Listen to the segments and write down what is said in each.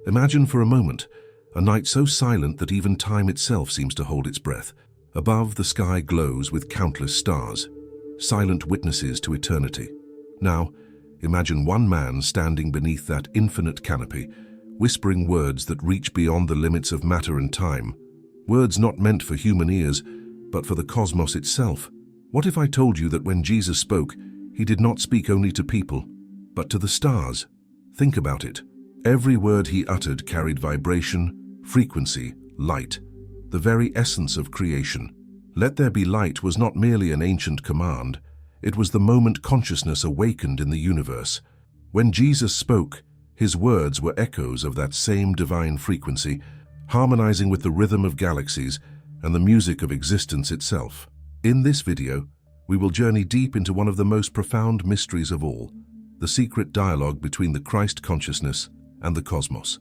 Imagine for a moment a night so silent that even time itself seems to hold its breath. Above, the sky glows with countless stars, silent witnesses to eternity. Now, imagine one man standing beneath that infinite canopy, whispering words that reach beyond the limits of matter and time, words not meant for human ears, but for the cosmos itself. What if I told you that when Jesus spoke, he did not speak only to people, but to the stars? Think about it. Every word he uttered carried vibration, frequency, light, the very essence of creation. Let there be light was not merely an ancient command, it was the moment consciousness awakened in the universe. When Jesus spoke, his words were echoes of that same divine frequency, harmonizing with the rhythm of galaxies and the music of existence itself. In this video, we will journey deep into one of the most profound mysteries of all, the secret dialogue between the Christ consciousness and the cosmos.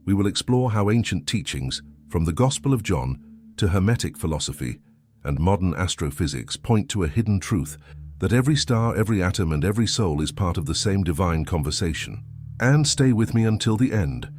We will explore how ancient teachings, from the Gospel of John to Hermetic philosophy and modern astrophysics, point to a hidden truth, that every star, every atom, and every soul is part of the same divine conversation. And stay with me until the end,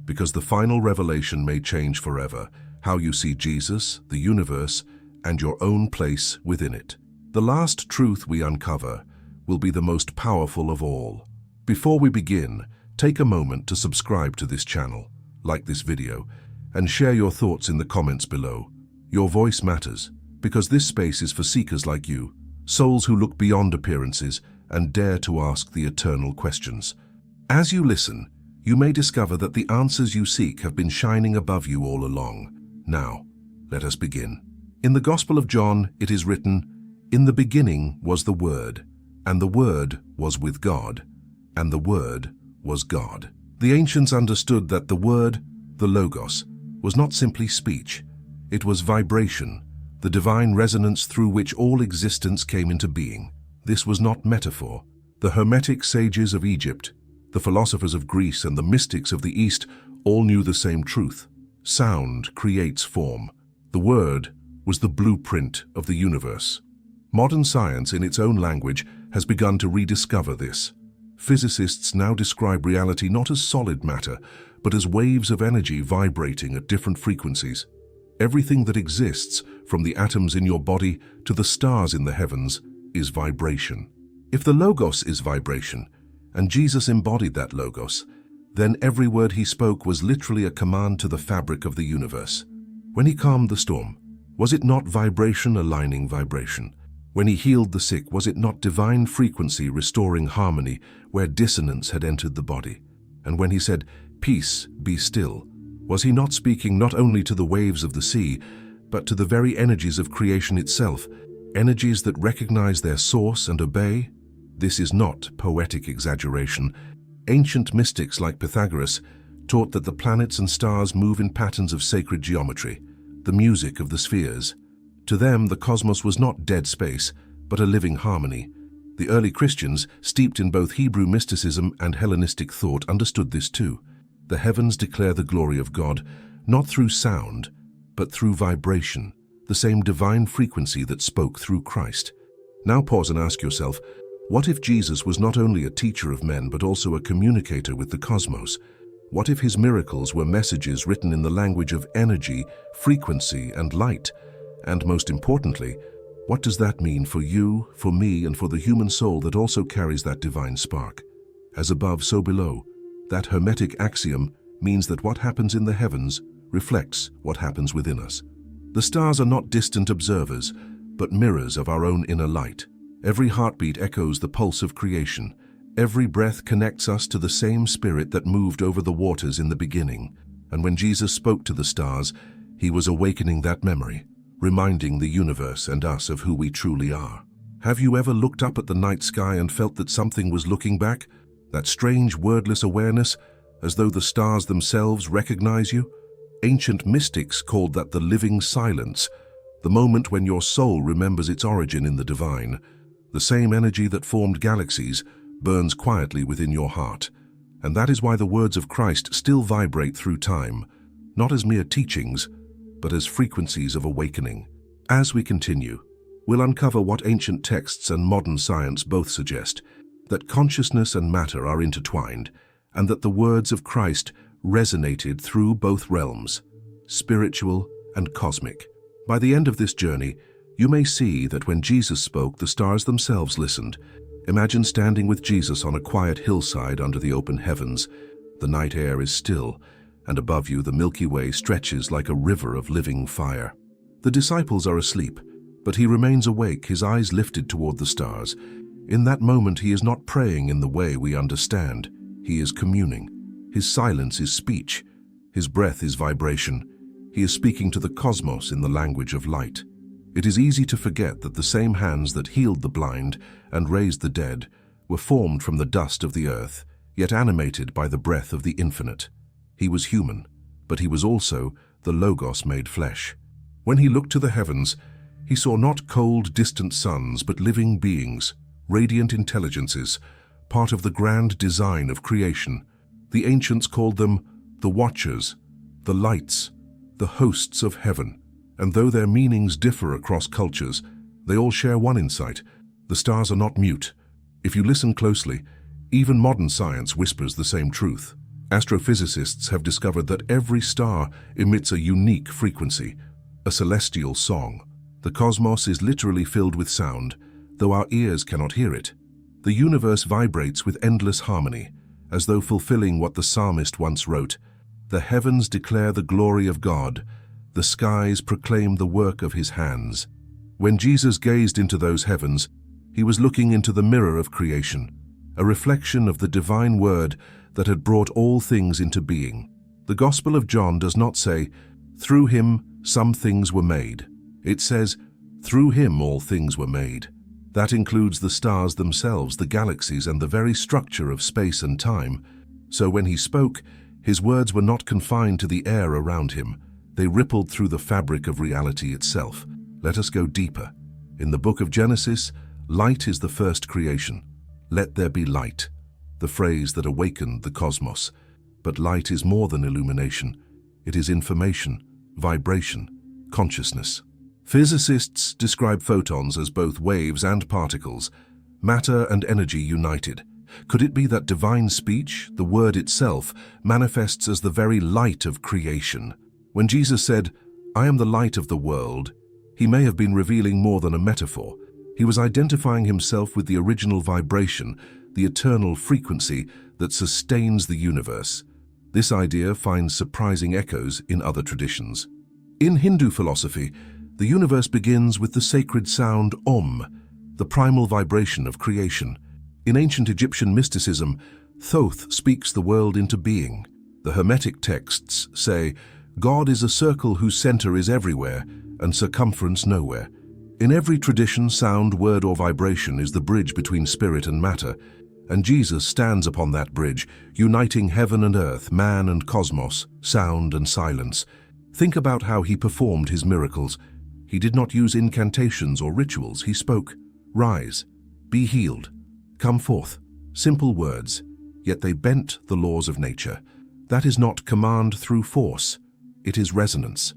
because the final revelation may change forever how you see Jesus, the universe, and your own place within it. The last truth we uncover will be the most powerful of all. Before we begin, take a moment to subscribe to this channel, like this video, and share your thoughts in the comments below. Your voice matters, because this space is for seekers like you, souls who look beyond appearances and dare to ask the eternal questions. As you listen, you may discover that the answers you seek have been shining above you all along. Now, let us begin. In the Gospel of John, it is written, "In the beginning was the Word, and the Word was with God, and the Word was God." The ancients understood that the Word, the Logos, was not simply speech. It was vibration, the divine resonance through which all existence came into being. This was not metaphor. The Hermetic sages of Egypt, the philosophers of Greece, and the mystics of the East all knew the same truth. Sound creates form. The Word was the blueprint of the universe. Modern science, in its own language, has begun to rediscover this. Physicists now describe reality not as solid matter, but as waves of energy vibrating at different frequencies. Everything that exists, from the atoms in your body to the stars in the heavens, is vibration. If the Logos is vibration, and Jesus embodied that Logos, then every word he spoke was literally a command to the fabric of the universe. When he calmed the storm, was it not vibration aligning vibration? When he healed the sick, was it not divine frequency restoring harmony where dissonance had entered the body? And when he said, "Peace, be still," was he not speaking not only to the waves of the sea, but to the very energies of creation itself, energies that recognize their source and obey? This is not poetic exaggeration. Ancient mystics like Pythagoras taught that the planets and stars move in patterns of sacred geometry, the music of the spheres. To them, the cosmos was not dead space, but a living harmony. The early Christians, steeped in both Hebrew mysticism and Hellenistic thought, understood this too. The heavens declare the glory of God, not through sound, but through vibration, the same divine frequency that spoke through Christ. Now pause and ask yourself, what if Jesus was not only a teacher of men, but also a communicator with the cosmos? What if his miracles were messages written in the language of energy, frequency, and light? And most importantly, what does that mean for you, for me, and for the human soul that also carries that divine spark? As above, so below. That Hermetic axiom means that what happens in the heavens reflects what happens within us. The stars are not distant observers, but mirrors of our own inner light. Every heartbeat echoes the pulse of creation. Every breath connects us to the same spirit that moved over the waters in the beginning. And when Jesus spoke to the stars, he was awakening that memory, reminding the universe and us of who we truly are. Have you ever looked up at the night sky and felt that something was looking back? That strange wordless awareness, as though the stars themselves recognize you? Ancient mystics called that the living silence, the moment when your soul remembers its origin in the divine. The same energy that formed galaxies burns quietly within your heart. And that is why the words of Christ still vibrate through time, not as mere teachings, but as frequencies of awakening. As we continue, we'll uncover what ancient texts and modern science both suggest, that consciousness and matter are intertwined, and that the words of Christ resonated through both realms, spiritual and cosmic. By the end of this journey, you may see that when Jesus spoke, the stars themselves listened. Imagine standing with Jesus on a quiet hillside under the open heavens. The night air is still, and above you the Milky Way stretches like a river of living fire. The disciples are asleep, but he remains awake, his eyes lifted toward the stars. In that moment, he is not praying in the way we understand. He is communing. His silence is speech. His breath is vibration. He is speaking to the cosmos in the language of light. It is easy to forget that the same hands that healed the blind and raised the dead were formed from the dust of the earth, yet animated by the breath of the infinite. He was human, but he was also the Logos made flesh. When he looked to the heavens, he saw not cold, distant suns, but living beings, radiant intelligences, part of the grand design of creation. The ancients called them the Watchers, the Lights, the hosts of heaven. And though their meanings differ across cultures, they all share one insight: the stars are not mute. If you listen closely, even modern science whispers the same truth. Astrophysicists have discovered that every star emits a unique frequency, a celestial song. The cosmos is literally filled with sound, though our ears cannot hear it. The universe vibrates with endless harmony, as though fulfilling what the psalmist once wrote: "The heavens declare the glory of God. The skies proclaim the work of his hands." When Jesus gazed into those heavens, he was looking into the mirror of creation, a reflection of the divine word that had brought all things into being. The Gospel of John does not say, "Through him some things were made." It says, "Through him all things were made." That includes the stars themselves, the galaxies, and the very structure of space and time. So when he spoke, his words were not confined to the air around him. They rippled through the fabric of reality itself. Let us go deeper. In the book of Genesis, light is the first creation. "Let there be light," the phrase that awakened the cosmos. But light is more than illumination. It is information, vibration, consciousness. Physicists describe photons as both waves and particles, matter and energy united. Could it be that divine speech, the word itself, manifests as the very light of creation? When Jesus said, "I am the light of the world," he may have been revealing more than a metaphor. He was identifying himself with the original vibration, the eternal frequency that sustains the universe. This idea finds surprising echoes in other traditions. In Hindu philosophy, the universe begins with the sacred sound Om, the primal vibration of creation. In ancient Egyptian mysticism, Thoth speaks the world into being. The Hermetic texts say, "God is a circle whose center is everywhere and circumference nowhere." In every tradition, sound, word, or vibration is the bridge between spirit and matter, and Jesus stands upon that bridge, uniting heaven and earth, man and cosmos, sound and silence. Think about how he performed his miracles. He did not use incantations or rituals. He spoke, "Rise, be healed, come forth." Simple words, yet they bent the laws of nature. That is not command through force. It is resonance.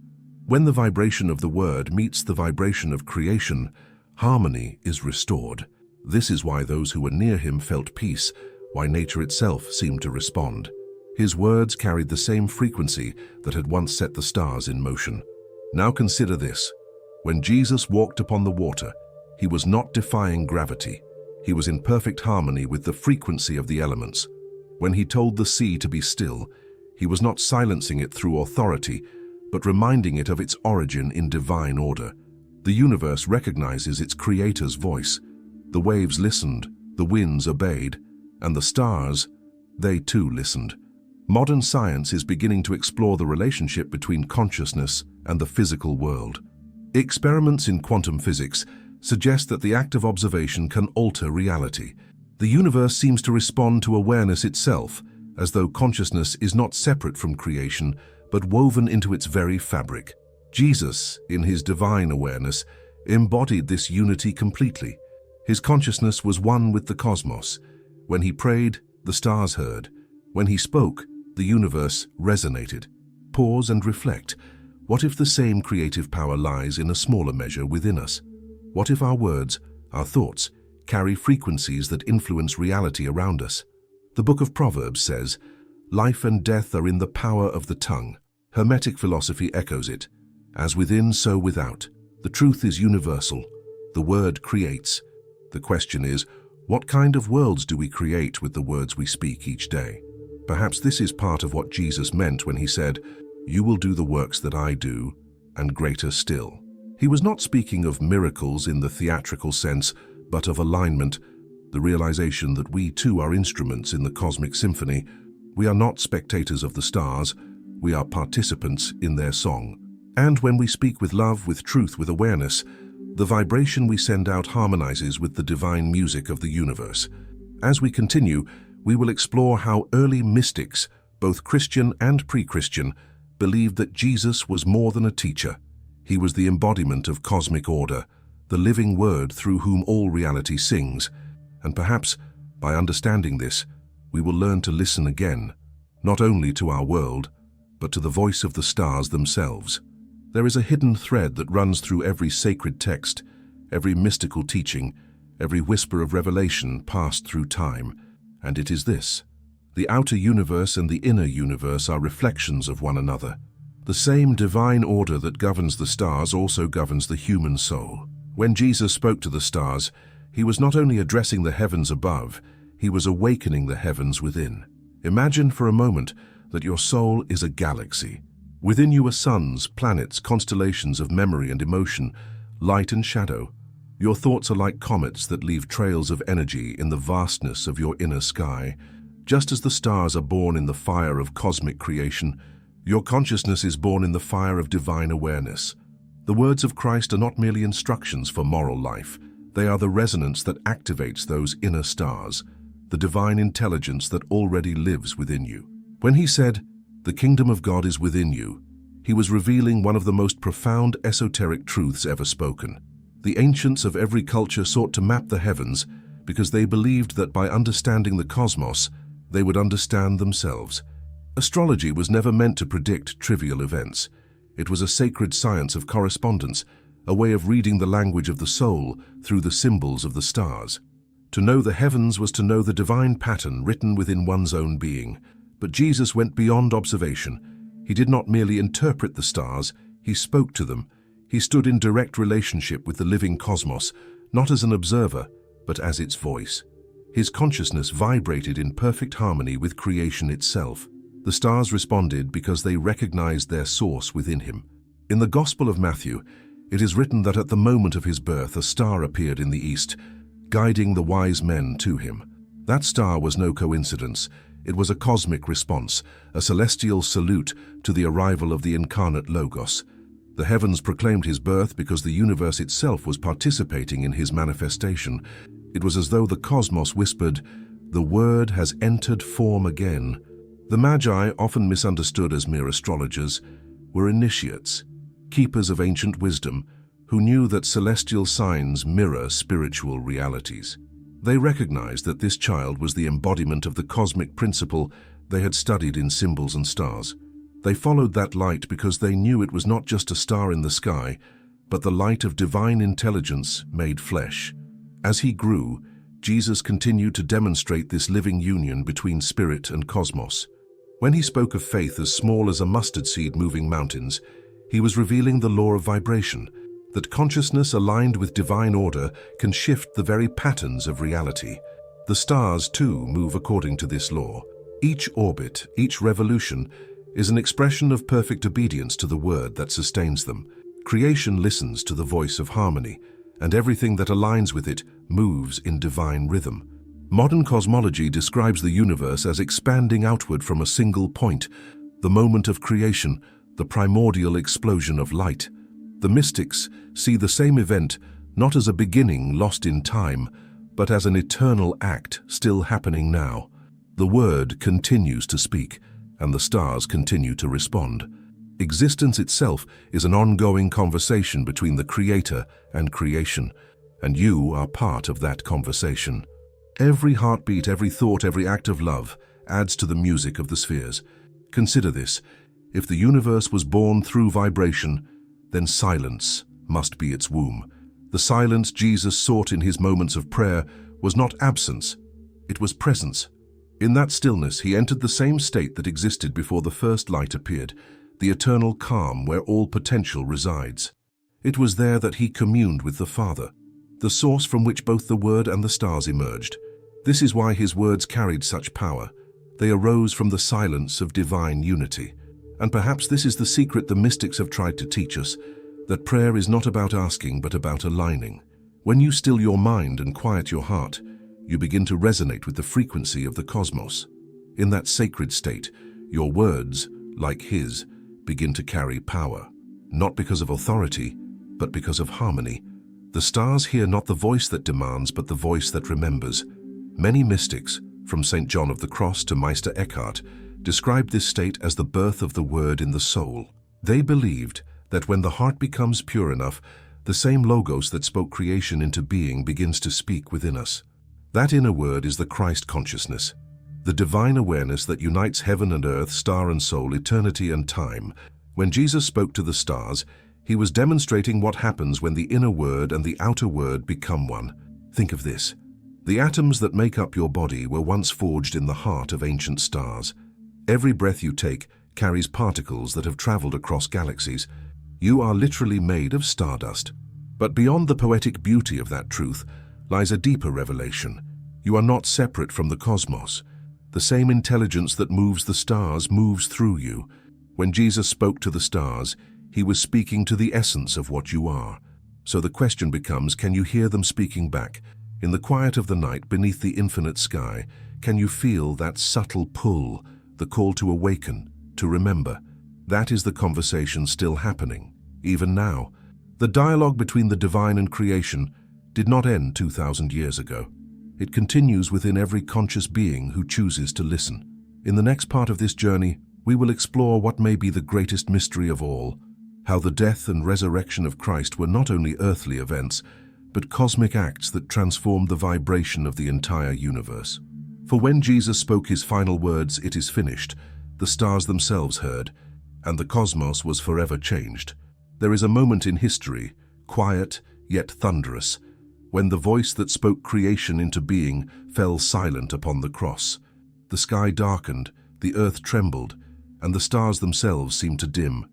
When the vibration of the word meets the vibration of creation, harmony is restored. This is why those who were near him felt peace, why nature itself seemed to respond. His words carried the same frequency that had once set the stars in motion. Now consider this. When Jesus walked upon the water, he was not defying gravity. He was in perfect harmony with the frequency of the elements. When he told the sea to be still, he was not silencing it through authority, but reminding it of its origin in divine order. The universe recognizes its creator's voice. The waves listened, the winds obeyed, and the stars, they too listened. Modern science is beginning to explore the relationship between consciousness and the physical world. Experiments in quantum physics suggest that the act of observation can alter reality. The universe seems to respond to awareness itself, as though consciousness is not separate from creation, but woven into its very fabric. Jesus, in his divine awareness, embodied this unity completely. His consciousness was one with the cosmos. When he prayed, the stars heard. When he spoke, the universe resonated. Pause and reflect. What if the same creative power lies in a smaller measure within us? What if our words, our thoughts, carry frequencies that influence reality around us? The book of Proverbs says, Life and death are in the power of the tongue. Hermetic philosophy echoes it. As within, so without. The truth is universal. The word creates. The question is, what kind of worlds do we create with the words we speak each day? Perhaps this is part of what Jesus meant when he said, "You will do the works that I do, and greater still." He was not speaking of miracles in the theatrical sense, but of alignment, the realization that we too are instruments in the cosmic symphony. We are not spectators of the stars, we are participants in their song. And when we speak with love, with truth, with awareness, the vibration we send out harmonizes with the divine music of the universe. As we continue, we will explore how early mystics, both Christian and pre-Christian, believed that Jesus was more than a teacher. He was the embodiment of cosmic order, the living word through whom all reality sings. And perhaps, by understanding this, we will learn to listen again, not only to our world, but to the voice of the stars themselves. There is a hidden thread that runs through every sacred text, every mystical teaching, every whisper of revelation passed through time, and it is this: the outer universe and the inner universe are reflections of one another. The same divine order that governs the stars also governs the human soul. When Jesus spoke to the stars, he was not only addressing the heavens above, he was awakening the heavens within. Imagine for a moment that your soul is a galaxy. Within you are suns, planets, constellations of memory and emotion, light and shadow. Your thoughts are like comets that leave trails of energy in the vastness of your inner sky. Just as the stars are born in the fire of cosmic creation, your consciousness is born in the fire of divine awareness. The words of Christ are not merely instructions for moral life. They are the resonance that activates those inner stars, the divine intelligence that already lives within you. When he said, "The kingdom of God is within you," he was revealing one of the most profound esoteric truths ever spoken. The ancients of every culture sought to map the heavens because they believed that by understanding the cosmos, they would understand themselves. Astrology was never meant to predict trivial events. It was a sacred science of correspondence, a way of reading the language of the soul through the symbols of the stars. To know the heavens was to know the divine pattern written within one's own being. But Jesus went beyond observation. He did not merely interpret the stars, he spoke to them. He stood in direct relationship with the living cosmos, not as an observer, but as its voice. His consciousness vibrated in perfect harmony with creation itself. The stars responded because they recognized their source within him. In the Gospel of Matthew, it is written that at the moment of his birth, a star appeared in the east, guiding the wise men to him. That star was no coincidence. It was a cosmic response, a celestial salute to the arrival of the incarnate Logos. The heavens proclaimed his birth because the universe itself was participating in his manifestation. It was as though the cosmos whispered, "The Word has entered form again." The Magi, often misunderstood as mere astrologers, were initiates, keepers of ancient wisdom, who knew that celestial signs mirror spiritual realities. They recognized that this child was the embodiment of the cosmic principle they had studied in symbols and stars. They followed that light because they knew it was not just a star in the sky, but the light of divine intelligence made flesh. As he grew, Jesus continued to demonstrate this living union between spirit and cosmos. When he spoke of faith as small as a mustard seed moving mountains, he was revealing the law of vibration, that consciousness aligned with divine order can shift the very patterns of reality. The stars, too, move according to this law. Each orbit, each revolution, is an expression of perfect obedience to the word that sustains them. Creation listens to the voice of harmony, and everything that aligns with it moves in divine rhythm. Modern cosmology describes the universe as expanding outward from a single point, the moment of creation, the primordial explosion of light. The mystics see the same event not as a beginning lost in time, but as an eternal act still happening now. The word continues to speak, and the stars continue to respond. Existence itself is an ongoing conversation between the Creator and creation, and you are part of that conversation. Every heartbeat, every thought, every act of love adds to the music of the spheres. Consider this: if the universe was born through vibration, then silence must be its womb. The silence Jesus sought in his moments of prayer was not absence, it was presence. In that stillness, he entered the same state that existed before the first light appeared, the eternal calm where all potential resides. It was there that he communed with the Father, the source from which both the Word and the stars emerged. This is why his words carried such power. They arose from the silence of divine unity. And perhaps this is the secret the mystics have tried to teach us, that prayer is not about asking but about aligning. When you still your mind and quiet your heart, you begin to resonate with the frequency of the cosmos. In that sacred state, your words, like his, begin to carry power, not because of authority, but because of harmony. The stars hear not the voice that demands, but the voice that remembers. Many mystics, from St. John of the Cross to Meister Eckhart, described this state as the birth of the word in the soul. They believed that when the heart becomes pure enough, the same logos that spoke creation into being begins to speak within us. That inner word is the Christ consciousness, the divine awareness that unites heaven and earth, star and soul, eternity and time. When Jesus spoke to the stars, he was demonstrating what happens when the inner word and the outer word become one. Think of this. The atoms that make up your body were once forged in the heart of ancient stars. Every breath you take carries particles that have traveled across galaxies. You are literally made of stardust. But beyond the poetic beauty of that truth lies a deeper revelation. You are not separate from the cosmos. The same intelligence that moves the stars moves through you. When Jesus spoke to the stars, he was speaking to the essence of what you are. So the question becomes, can you hear them speaking back? In the quiet of the night, beneath the infinite sky, can you feel that subtle pull, the call to awaken, to remember? That is the conversation still happening, even now. The dialogue between the divine and creation did not end 2,000 years ago. It continues within every conscious being who chooses to listen. In the next part of this journey, we will explore what may be the greatest mystery of all, how the death and resurrection of Christ were not only earthly events, but cosmic acts that transformed the vibration of the entire universe. For when Jesus spoke his final words, "It is finished," the stars themselves heard, and the cosmos was forever changed. There is a moment in history, quiet yet thunderous, when the voice that spoke creation into being fell silent upon the cross. The sky darkened, the earth trembled, and the stars themselves seemed to dim.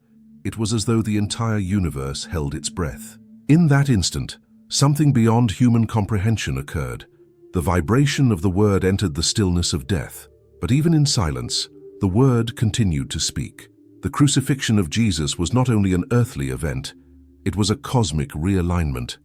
It was as though the entire universe held its breath. In that instant, something beyond human comprehension occurred. The vibration of the word entered the stillness of death. But even in silence, the word continued to speak. The crucifixion of Jesus was not only an earthly event, it was a cosmic realignment.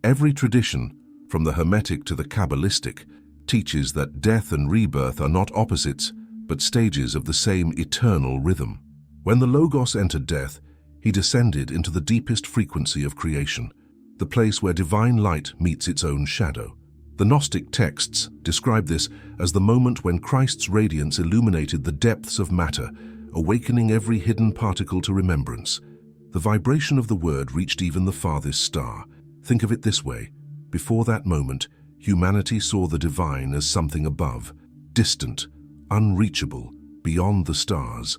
Every tradition, from the Hermetic to the Kabbalistic, teaches that death and rebirth are not opposites, but stages of the same eternal rhythm. When the Logos entered death, he descended into the deepest frequency of creation, the place where divine light meets its own shadow. The Gnostic texts describe this as the moment when Christ's radiance illuminated the depths of matter, awakening every hidden particle to remembrance. The vibration of the word reached even the farthest star. Think of it this way. Before that moment, humanity saw the divine as something above, distant, unreachable, beyond the stars.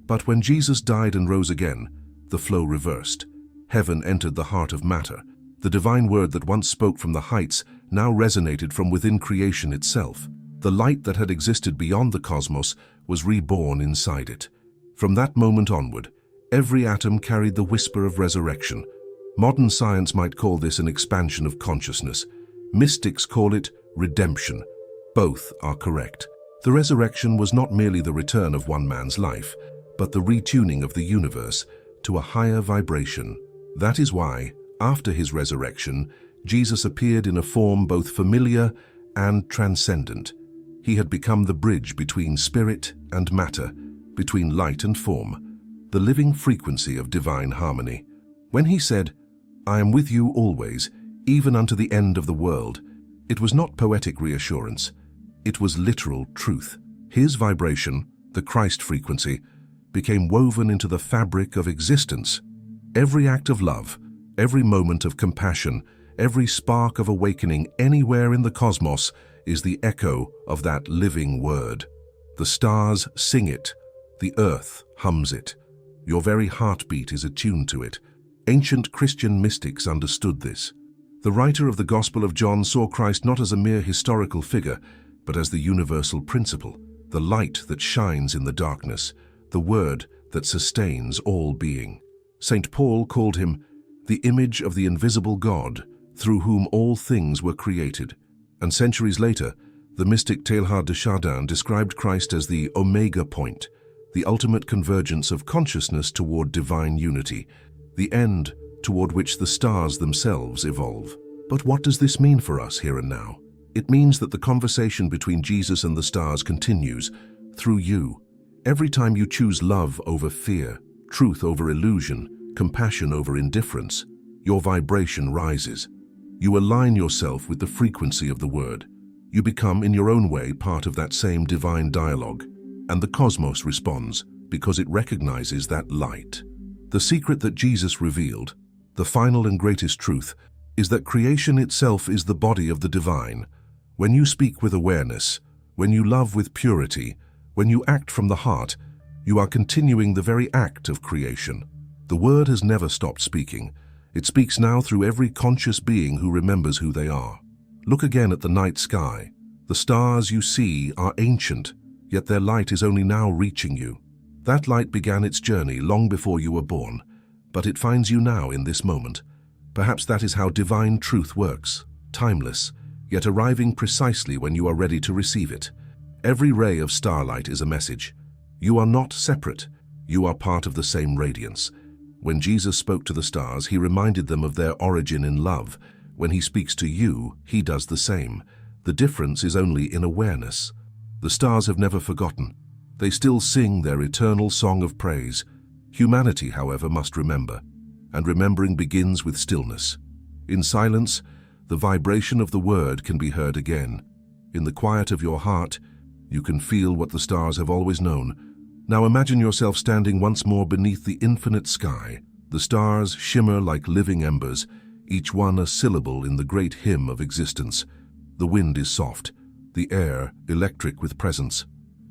But when Jesus died and rose again, the flow reversed. Heaven entered the heart of matter. The divine word that once spoke from the heights now resonated from within creation itself. The light that had existed beyond the cosmos was reborn inside it. From that moment onward, every atom carried the whisper of resurrection. Modern science might call this an expansion of consciousness. Mystics call it redemption. Both are correct. The resurrection was not merely the return of one man's life, but the retuning of the universe to a higher vibration. That is why, after his resurrection, Jesus appeared in a form both familiar and transcendent. He had become the bridge between spirit and matter, between light and form, the living frequency of divine harmony. When he said, "I am with you always, even unto the end of the world," it was not poetic reassurance. It was literal truth. His vibration, the Christ frequency, became woven into the fabric of existence. Every act of love, every moment of compassion, every spark of awakening anywhere in the cosmos is the echo of that living word. The stars sing it, the earth hums it. Your very heartbeat is attuned to it. Ancient Christian mystics understood this. The writer of the Gospel of John saw Christ not as a mere historical figure, but as the universal principle, the light that shines in the darkness, the word that sustains all being. St. Paul called him the image of the invisible God, through whom all things were created. And centuries later, the mystic Teilhard de Chardin described Christ as the omega point, the ultimate convergence of consciousness toward divine unity, the end toward which the stars themselves evolve. But what does this mean for us here and now? It means that the conversation between Jesus and the stars continues through you. Every time you choose love over fear, truth over illusion, compassion over indifference, your vibration rises. You align yourself with the frequency of the word. You become, in your own way, part of that same divine dialogue, and the cosmos responds because it recognizes that light. The secret that Jesus revealed, the final and greatest truth, is that creation itself is the body of the divine. When you speak with awareness, when you love with purity, when you act from the heart, you are continuing the very act of creation. The word has never stopped speaking. It speaks now through every conscious being who remembers who they are. Look again at the night sky. The stars you see are ancient, yet their light is only now reaching you. That light began its journey long before you were born, but it finds you now in this moment. Perhaps that is how divine truth works, timeless, yet arriving precisely when you are ready to receive it. Every ray of starlight is a message. You are not separate. You are part of the same radiance. When Jesus spoke to the stars, he reminded them of their origin in love. When he speaks to you, he does the same. The difference is only in awareness. The stars have never forgotten. They still sing their eternal song of praise. Humanity, however, must remember, and remembering begins with stillness. In silence, the vibration of the word can be heard again. In the quiet of your heart, you can feel what the stars have always known. Now imagine yourself standing once more beneath the infinite sky. The stars shimmer like living embers, each one a syllable in the great hymn of existence. The wind is soft, the air electric with presence.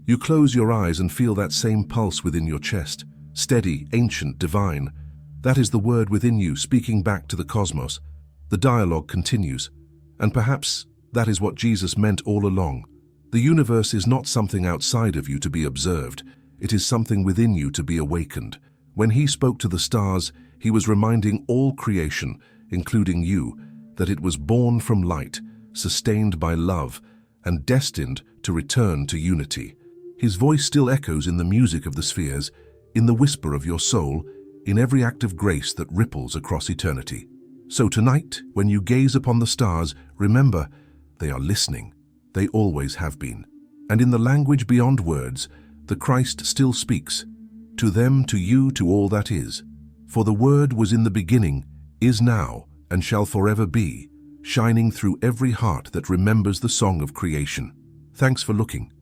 You close your eyes and feel that same pulse within your chest, steady, ancient, divine. That is the word within you speaking back to the cosmos. The dialogue continues, and perhaps that is what Jesus meant all along. The universe is not something outside of you to be observed. It is something within you to be awakened. When he spoke to the stars, he was reminding all creation, including you, that it was born from light, sustained by love, and destined to return to unity. His voice still echoes in the music of the spheres, in the whisper of your soul, in every act of grace that ripples across eternity. So tonight, when you gaze upon the stars, remember, they are listening. They always have been. And in the language beyond words, the Christ still speaks. To them, to you, to all that is. For the Word was in the beginning, is now, and shall forever be, shining through every heart that remembers the song of creation. Thanks for looking.